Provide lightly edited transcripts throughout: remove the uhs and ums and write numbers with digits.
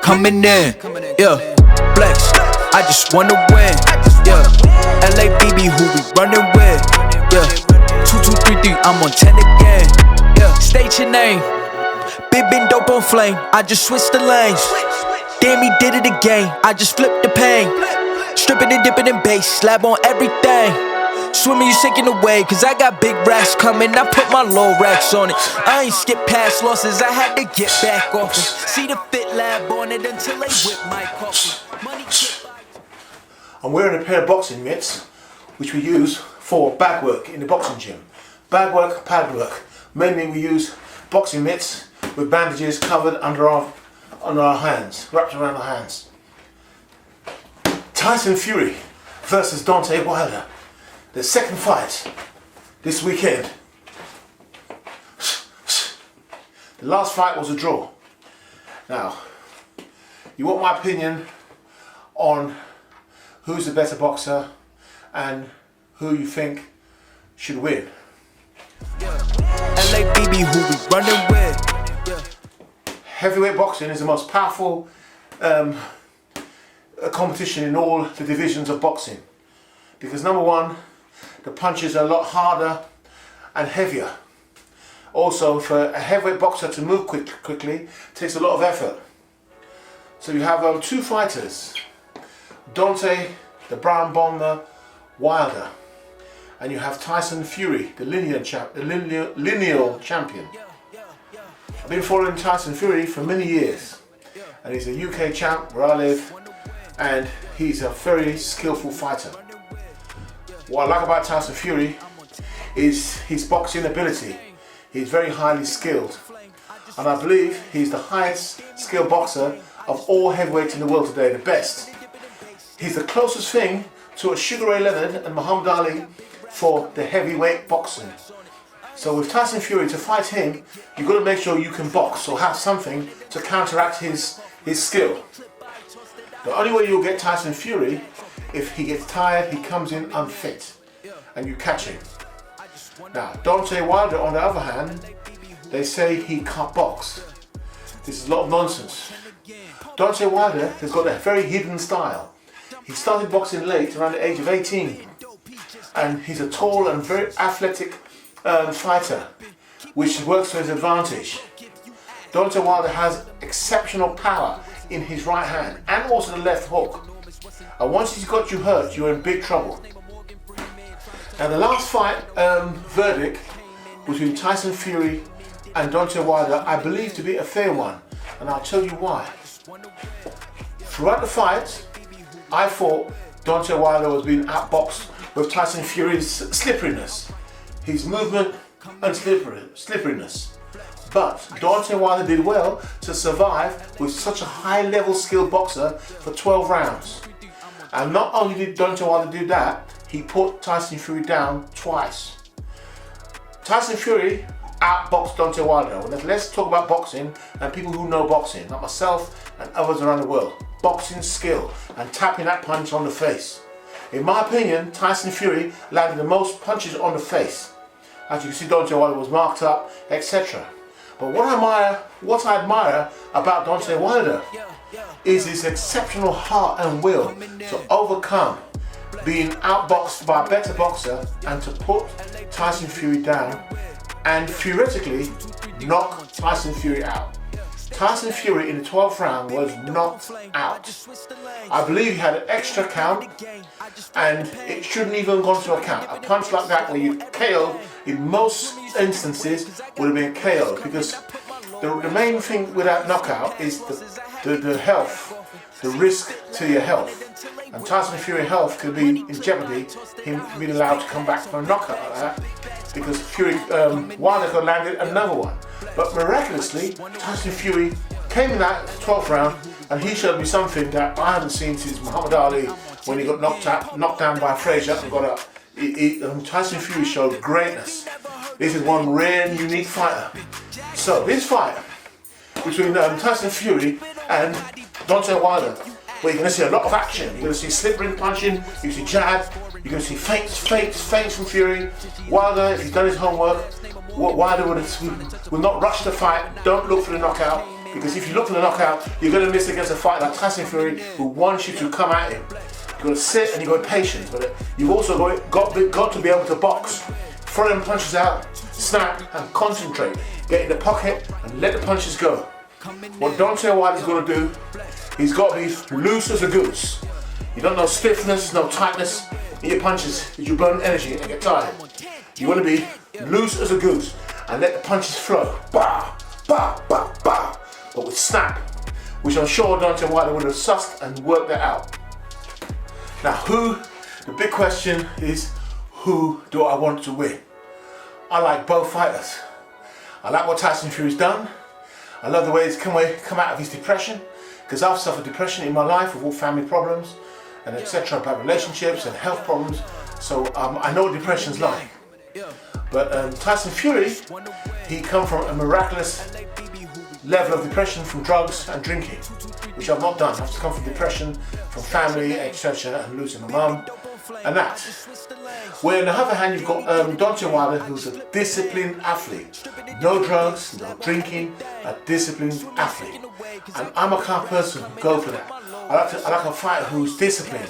Coming in, flex. I just wanna win, LABB, who we running with, 2233, I'm on 10 again, State your name, been dope on flame. I just switched the lanes. Damn, he did it again. I just flipped the pain. Stripping and dipping in bass, slab on everything. Swimming, you sinking away, cause I got big racks coming. I put my low racks on it. I ain't skip past losses, I had to get back off it. See the fit lab on it until they whip my coffee. Money I'm wearing a pair of boxing mitts, which we use for bag work in the boxing gym. Bag work, pad work. Mainly we use boxing mitts with bandages covered under our hands, wrapped around our hands. Tyson Fury versus Deontae Weilder. The second fight this weekend. The last fight was a draw. Now, you want my opinion on who's the better boxer and who you think should win. LABB, who we running with. Heavyweight boxing is the most powerful competition in all the divisions of boxing. Because number one, the punches are a lot harder and heavier. Also, for a heavyweight boxer to move quickly takes a lot of effort. So you have two fighters, Deontay, the Brown Bomber Wilder, and you have Tyson Fury, the lineal champion. I've been following Tyson Fury for many years, and he's a UK champ where I live, and he's a very skillful fighter. What I like about Tyson Fury is his boxing ability. He's very highly skilled, and I believe he's the highest skilled boxer of all heavyweights in the world today, the best. He's the closest thing to a Sugar Ray Leonard and Muhammad Ali for the heavyweight boxing. So with Tyson Fury, to fight him, you've got to make sure you can box or have something to counteract his skill. The only way you'll get Tyson Fury, if he gets tired, he comes in unfit, and you catch him. Now, Deontay Weilder, on the other hand, they say he can't box. This is a lot of nonsense. Deontay Weilder has got a very hidden style. He started boxing late, around the age of 18, and he's a tall and very athletic fighter, which works to his advantage. Deontay Weilder has exceptional power in his right hand and also the left hook. And once he's got you hurt, you're in big trouble. Now the last fight verdict between Tyson Fury and Deontay Weilder, I believe to be a fair one, and I'll tell you why. Throughout the fight, I thought Deontay Weilder was being outboxed with Tyson Fury's slipperiness, his movement and slipperiness. But Deontay Weilder did well to survive with such a high-level skilled boxer for 12 rounds. And not only did Deontay Weilder do that, he put Tyson Fury down twice. Tyson Fury outboxed Deontay Weilder. Well, let's talk about boxing and people who know boxing, like myself and others around the world. Boxing skill and tapping that punch on the face. In my opinion, Tyson Fury landed the most punches on the face. As you can see, Deontay Weilder was marked up, etc. But what I admire about Deontay Weilder is his exceptional heart and will to overcome being outboxed by a better boxer and to put Tyson Fury down and theoretically knock Tyson Fury out. Tyson Fury in the 12th round was knocked out. I believe he had an extra count and it shouldn't even have gone to a count. A punch like that where you KO'd, in most instances would have been KO'd, because the main thing with that knockout is the health, the risk to your health. And Tyson Fury's health could be in jeopardy, him being allowed to come back from a knockout like that, because Wilder could have landed another one. But miraculously, Tyson Fury came in that 12th round and he showed me something that I haven't seen since Muhammad Ali, when he got knocked down by Frazier and got up. Tyson Fury showed greatness. This is one rare and unique fighter. So this fight between Tyson Fury and Deontay Weilder, where you're going to see a lot of action. You're going to see slippering punching, you're going to see jab, you're going to see feints from Fury. Wilder, if he's done his homework, Wilder will not rush the fight. Don't look for the knockout, because if you look for the knockout, you're going to miss against a fighter like Tyson Fury, who wants you to come at him. You've got to sit and you've got patience, but you've also got to be able to box. Throw them punches out, snap, and concentrate. Get in the pocket and let the punches go. What Deontae Weilder's going to do, he's got to be loose as a goose. You don't know stiffness, no tightness in your punches, as you burn energy and get tired. You want to be loose as a goose and let the punches flow. Bah, bah, bah, bah. But with snap, which I'm sure Deontae Weilder would have sussed and worked that out. Now, the big question is, who do I want to win? I like both fighters. I like what Tyson Fury's done. I love the way he's come out of his depression, because I've suffered depression in my life with all family problems and etc. about relationships and health problems. So I know what depression's like. But Tyson Fury, he come from a miraculous level of depression from drugs and drinking, which I've not done. I've come from depression, from family, etc., and losing my mum, and that. Where on the other hand, you've got Deontae Weilder, who's a disciplined athlete. No drugs, no drinking, a disciplined athlete. And I'm a kind of person who go for that. I like a fighter who's disciplined,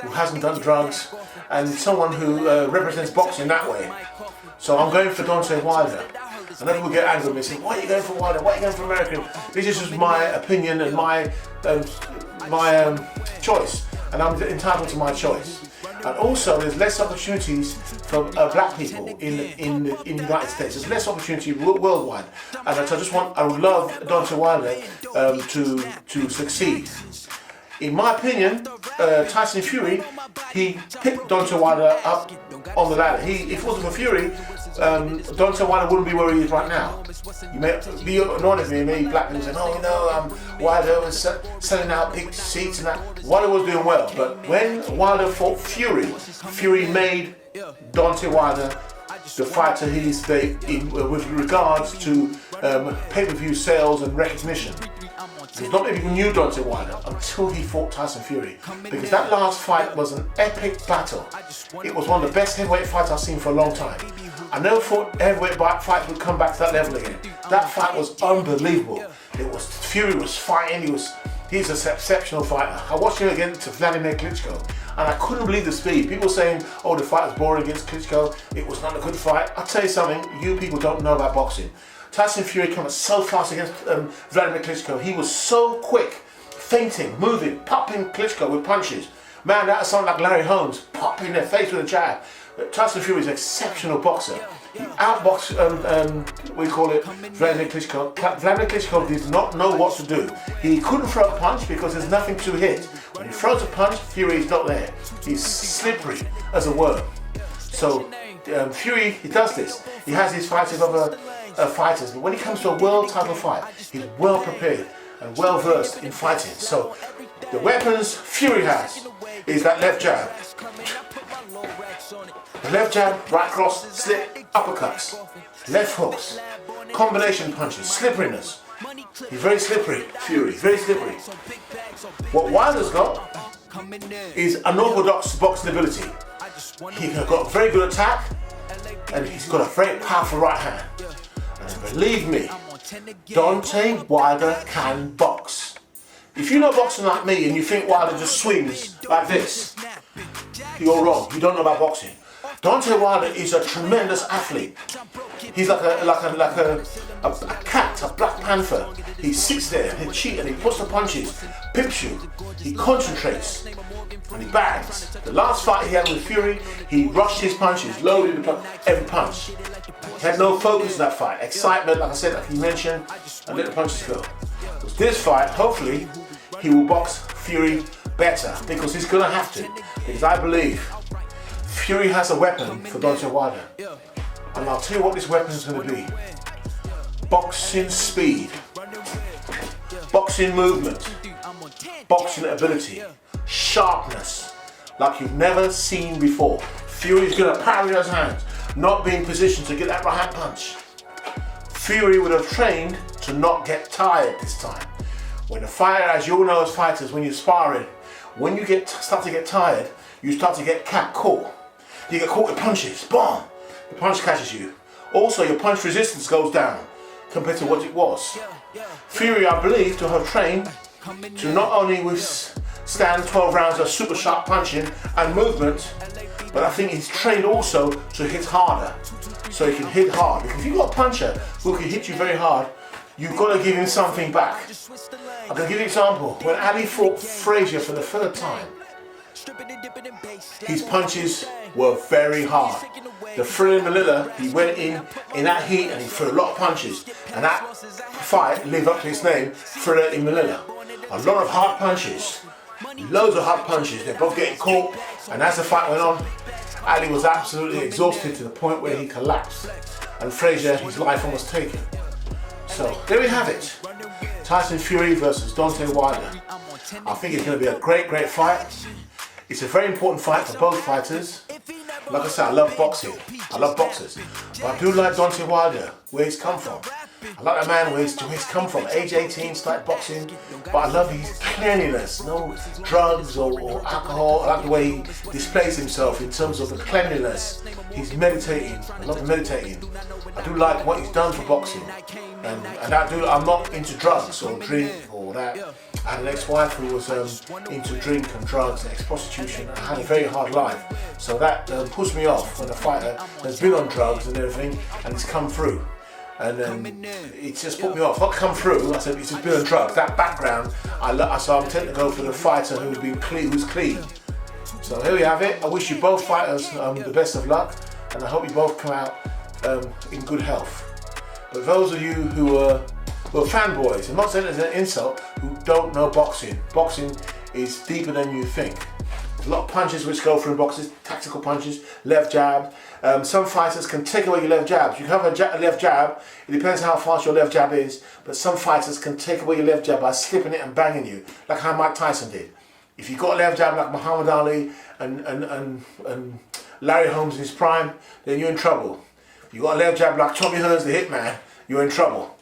who hasn't done drugs, and someone who represents boxing that way. So I'm going for Deontae Weilder. I know people get angry with me saying, why are you going for Wilder? Why are you going for American? This is just my opinion and my choice, and I'm entitled to my choice. And also, there's less opportunities for black people in the United States. There's less opportunity worldwide, and so I would love Deontae Weilder to succeed. In my opinion, Tyson Fury, he picked Deontae Weilder up on the ladder. If it wasn't for Fury, Deontae Weilder wouldn't be where he is right now. You may be annoyed with me, maybe black people saying, oh, Wilder was selling out big seats and that. Wilder was doing well, but when Wilder fought Fury, Fury made Deontae Weilder the fighter he is today with regards to pay-per-view sales and recognition. Because not many people knew Deontae Weilder until he fought Tyson Fury. Because that last fight was an epic battle. It was one of the best heavyweight fights I've seen for a long time. I never thought heavyweight fights would come back to that level again. That fight was unbelievable. Fury was fighting, he's an exceptional fighter. I watched him against Vladimir Klitschko, and I couldn't believe the speed. People saying, oh, the fight was boring against Klitschko, it was not a good fight. I'll tell you something, you people don't know about boxing. Tyson Fury came up so fast against Vladimir Klitschko. He was so quick, feinting, moving, popping Klitschko with punches. Man, that sounded like Larry Holmes, popping their face with a jab. Tyson Fury is an exceptional boxer. He outboxed, Vladimir Klitschko. Vladimir Klitschko did not know what to do. He couldn't throw a punch because there's nothing to hit. When he throws a punch, Fury is not there. He's slippery as a worm. So Fury, he does this. He has his fights with other fighters, but when it comes to a world title fight, he's well prepared and well versed in fighting. So the weapons Fury has is that left jab. Left jab, right cross, slip, uppercuts, left hooks, combination punches, slipperiness. He's very slippery, Fury, very slippery. What Wilder's got is unorthodox boxing ability. He's got a very good attack, and he's got a very powerful right hand. And believe me, Deontae Weilder can box. If you're not boxing like me and you think Wilder just swings like this, you're wrong. You don't know about boxing. Deontae Weilder is a tremendous athlete. He's like a cat, a black panther. He sits there, he cheats and he puts the punches, pips you, he concentrates, and he bangs. The last fight he had with Fury, he rushed his punches, loaded every punch. He had no focus in that fight. Excitement, like I said, like you mentioned, and let the punches go. With this fight, hopefully, he will box Fury better, because he's going to have to. Because I believe Fury has a weapon for Deontae Weilder. And I'll tell you what this weapon is going to be. Boxing speed, boxing movement, boxing ability, sharpness, like you've never seen before. Fury's going to parry those hands, not be in position to get that right hand punch. Fury would have trained to not get tired this time. When a fighter, as you all know as fighters, when you're sparring, when you start to get tired, you start to get caught. You get caught with punches, bomb. The punch catches you. Also, your punch resistance goes down compared to what it was. Fury, I believe, to have trained to not only withstand 12 rounds of super sharp punching and movement, but I think he's trained also to hit harder, so he can hit hard. Because if you've got a puncher who can hit you very hard, you've got to give him something back. I can give you an example. When Ali fought Frazier for the third time, his punches were very hard. The Thriller in Manila, he went in that heat and he threw a lot of punches. And that fight lived up to his name, Thriller in Manila. A lot of hard punches. Loads of hard punches. They're both getting caught. And as the fight went on, Ali was absolutely exhausted to the point where he collapsed. And Frazier, his life almost taken. So there we have it. Tyson Fury versus Deontae Weilder. I think it's going to be a great, great fight. It's a very important fight for both fighters. Like I said, I love boxing. I love boxers. But I do like Deontae Weilder, where he's come from. I like that man where he's come from. Age 18, started boxing. But I love his cleanliness. No drugs or alcohol. I like the way he displays himself in terms of the cleanliness. He's meditating. I love meditating. I do like what he's done for boxing. And I'm not into drugs or drink or that. I had an ex-wife who was into drink and drugs and ex-prostitution. I had a very hard life. So that pushed me off when a fighter has been on drugs and everything and it's come through. And it just put me off. Not come through, I said it's just been on drugs. That background, so I'm tempted to go for the fighter who's clean. So here we have it. I wish you both fighters the best of luck. And I hope you both come out in good health. But those of you who are fanboys, I'm not saying it as an insult, who don't know boxing. Boxing is deeper than you think. There's a lot of punches which go through boxes, tactical punches, left jab. Some fighters can take away your left jabs. You can have a left jab, it depends how fast your left jab is, but some fighters can take away your left jab by slipping it and banging you, like how Mike Tyson did. If you got a left jab like Muhammad Ali and Larry Holmes in his prime, then you're in trouble. If you got a left jab like Tommy Hearns, the hitman, you're in trouble.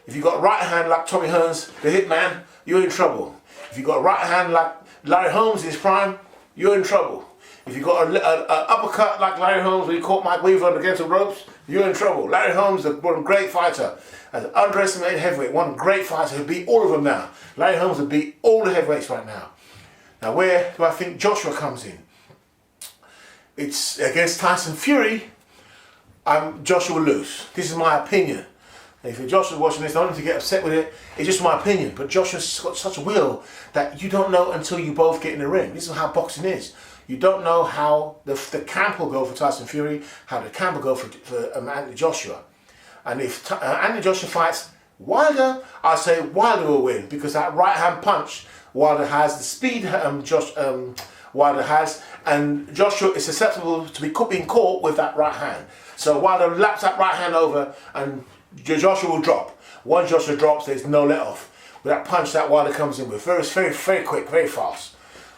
If you got a right hand like Tommy Hearns, the hitman, you're in trouble. If you got a right hand like Larry Holmes in his prime, you're in trouble. If you got an uppercut like Larry Holmes when he caught Mike Weaver against the ropes, you're in trouble. Larry Holmes is one great fighter, an underestimated heavyweight, one great fighter who beat all of them now. Larry Holmes has beat all the heavyweights right now. Now where do I think Joshua comes in? It's against Tyson Fury. Joshua will lose. This is my opinion. If you're Joshua watching this, I don't need to get upset with it. It's just my opinion. But Joshua's got such a will that you don't know until you both get in the ring. This is how boxing is. You don't know how the camp will go for Tyson Fury, how the camp will go for Anthony Joshua. And if Anthony Joshua fights Wilder, I say Wilder will win because that right hand punch Wilder has, the speed Wilder has, and Joshua is susceptible to being caught with that right hand. So Wilder laps that right hand over and Joshua will drop. Once Joshua drops, there's no let off. With that punch that Wilder comes in with, very, very, very quick, very fast.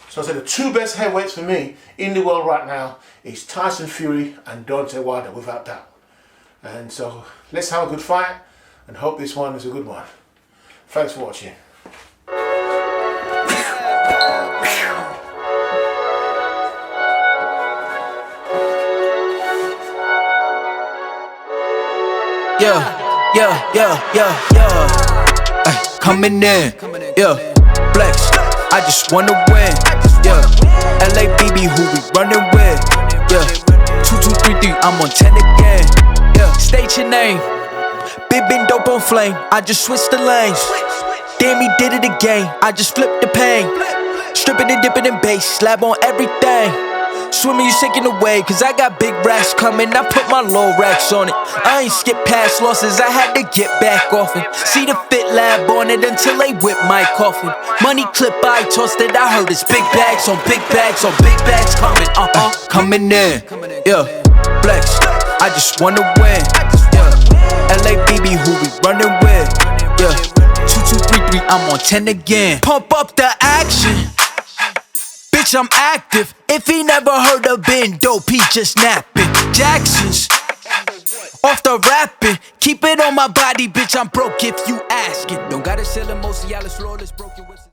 So I say the two best heavyweights for me in the world right now is Tyson Fury and Deontae Weilder, without doubt. And so let's have a good fight and hope this one is a good one. Thanks for watching. Coming in, flex. I just wanna win, LABB who we running with, 2, 2, 3, 3. I'm on 10 again, State your name. Big been dope on flame. I just switched the lanes. Damn, he did it again. I just flipped the pain. Stripping and dipping in bass, slab on everything. Swimming, you sinking away, cause I got big racks coming. I put my low racks on it. I ain't skip past losses, I had to get back off it. See the Fit Lab on it until they whip my coffin. Money clip, I tossed it, I heard it's big bags on big bags on big bags coming, coming in, flex. I just wanna win, LABB who we running with, 2, 2, 3, 3. I'm on 10 again. Pump up the action. Bitch, I'm active. If he never heard of been dope, he just napping. Jackson's off the rapping. Keep it on my body, bitch. I'm broke if you asking. Don't gotta sell him, most of y'all is flawless, broken.